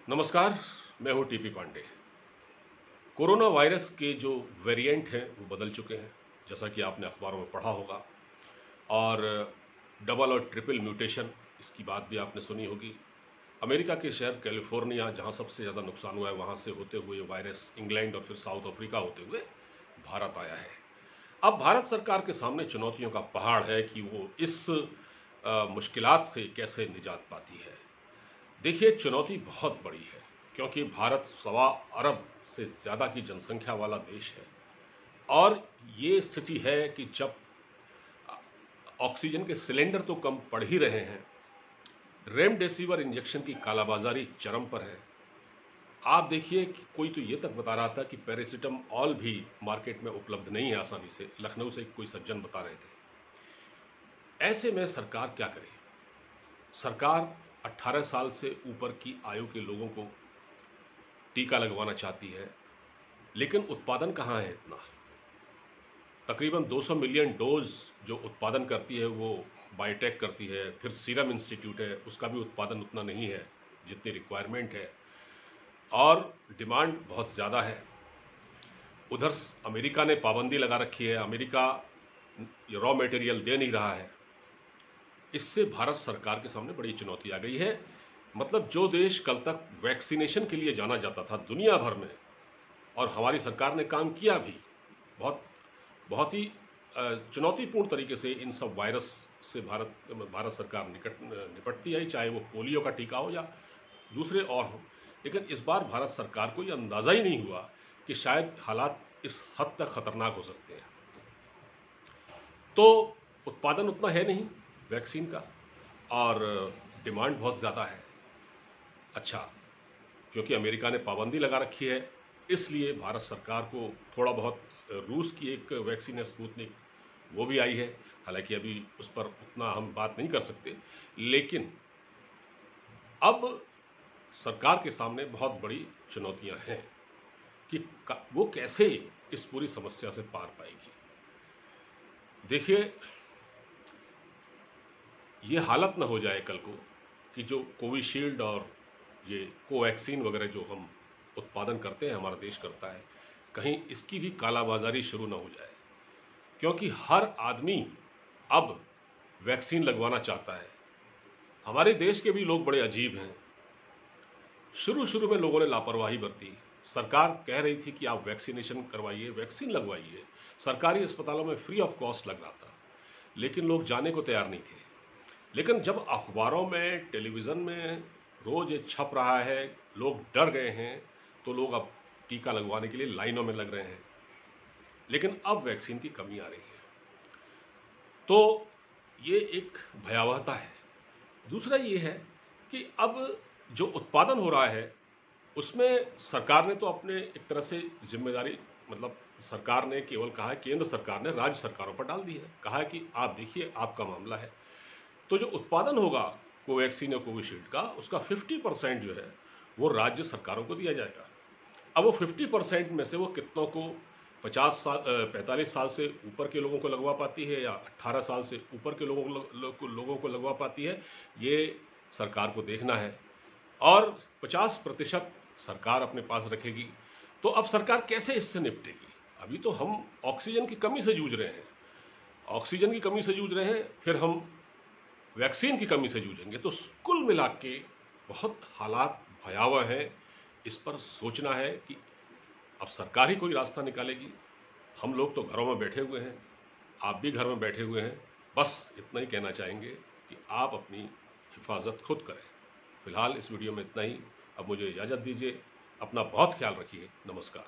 नमस्कार। मैं हूं टीपी पांडे। कोरोना वायरस के जो वेरिएंट हैं वो बदल चुके हैं, जैसा कि आपने अखबारों में पढ़ा होगा। और डबल और ट्रिपल म्यूटेशन, इसकी बात भी आपने सुनी होगी। अमेरिका के शहर कैलिफोर्निया, जहां सबसे ज़्यादा नुकसान हुआ है, वहां से होते हुए वायरस इंग्लैंड और फिर साउथ अफ्रीका होते हुए भारत आया है। अब भारत सरकार के सामने चुनौतियों का पहाड़ है कि वो इस मुश्किलात से कैसे निजात पाती है। देखिए, चुनौती बहुत बड़ी है, क्योंकि भारत 1.25 अरब से ज़्यादा की जनसंख्या वाला देश है। और ये स्थिति है कि जब ऑक्सीजन के सिलेंडर तो कम पड़ ही रहे हैं, रेमडेसिविर इंजेक्शन की कालाबाजारी चरम पर है। आप देखिए कि कोई तो ये तक बता रहा था कि पैरासिटामोल भी मार्केट में उपलब्ध नहीं है आसानी से। लखनऊ से कोई सज्जन बता रहे थे। ऐसे में सरकार क्या करे? सरकार 18 साल से ऊपर की आयु के लोगों को टीका लगवाना चाहती है, लेकिन उत्पादन कहाँ है इतना? तकरीबन 200 मिलियन डोज जो उत्पादन करती है वो बायोटेक करती है, फिर सीरम इंस्टीट्यूट है, उसका भी उत्पादन उतना नहीं है जितनी रिक्वायरमेंट है, और डिमांड बहुत ज़्यादा है। उधर अमेरिका ने पाबंदी लगा रखी है, अमेरिका रॉ मटेरियल दे नहीं रहा है। इससे भारत सरकार के सामने बड़ी चुनौती आ गई है। मतलब जो देश कल तक वैक्सीनेशन के लिए जाना जाता था दुनिया भर में, और हमारी सरकार ने काम किया भी, बहुत बहुत ही चुनौतीपूर्ण तरीके से इन सब वायरस से भारत सरकार निपटती है, चाहे वो पोलियो का टीका हो या दूसरे और हो। लेकिन इस बार भारत सरकार को ये अंदाज़ा ही नहीं हुआ कि शायद हालात इस हद तक खतरनाक हो सकते हैं। तो उत्पादन उतना है नहीं वैक्सीन का, और डिमांड बहुत ज़्यादा है। अच्छा, क्योंकि अमेरिका ने पाबंदी लगा रखी है, इसलिए भारत सरकार को थोड़ा बहुत रूस की एक वैक्सीन है स्पुतनिक, वो भी आई है। हालांकि अभी उस पर उतना हम बात नहीं कर सकते, लेकिन अब सरकार के सामने बहुत बड़ी चुनौतियां हैं कि वो कैसे इस पूरी समस्या से पार पाएगी। देखिए, ये हालत ना हो जाए कल को कि जो कोविशील्ड और ये कोवैक्सीन वगैरह जो हम उत्पादन करते हैं, हमारा देश करता है, कहीं इसकी भी कालाबाजारी शुरू ना हो जाए। क्योंकि हर आदमी अब वैक्सीन लगवाना चाहता है। हमारे देश के भी लोग बड़े अजीब हैं। शुरू शुरू में लोगों ने लापरवाही बरती। सरकार कह रही थी कि आप वैक्सीनेशन करवाइए, वैक्सीन लगवाइए। सरकारी अस्पतालों में फ्री ऑफ कॉस्ट लग रहा था, लेकिन लोग जाने को तैयार नहीं थे। लेकिन जब अखबारों में, टेलीविज़न में रोज़ ये छप रहा है, लोग डर गए हैं, तो लोग अब टीका लगवाने के लिए लाइनों में लग रहे हैं। लेकिन अब वैक्सीन की कमी आ रही है, तो ये एक भयावहता है। दूसरा ये है कि अब जो उत्पादन हो रहा है, उसमें सरकार ने तो अपने एक तरह से जिम्मेदारी, मतलब सरकार ने केवल कहा है, केंद्र सरकार ने राज्य सरकारों पर डाल दी है। कहा है कि आप देखिए, आपका मामला है। तो जो उत्पादन होगा कोवैक्सीन या कोविशील्ड का, उसका 50% जो है वो राज्य सरकारों को दिया जाएगा। अब वो 50% में से वो कितनों को 45 साल से ऊपर के लोगों को लगवा पाती है या 18 साल से ऊपर के लोगों को लगवा पाती है, ये सरकार को देखना है। और 50% सरकार अपने पास रखेगी। तो अब सरकार कैसे इससे निपटेगी? अभी तो हम ऑक्सीजन की कमी से जूझ रहे हैं, फिर हम वैक्सीन की कमी से जूझेंगे। तो कुल मिला के बहुत हालात भयावह हैं। इस पर सोचना है कि अब सरकार ही कोई रास्ता निकालेगी। हम लोग तो घरों में बैठे हुए हैं, आप भी घर में बैठे हुए हैं। बस इतना ही कहना चाहेंगे कि आप अपनी हिफाजत खुद करें। फिलहाल इस वीडियो में इतना ही। अब मुझे इजाज़त दीजिए। अपना बहुत ख्याल रखिए। नमस्कार।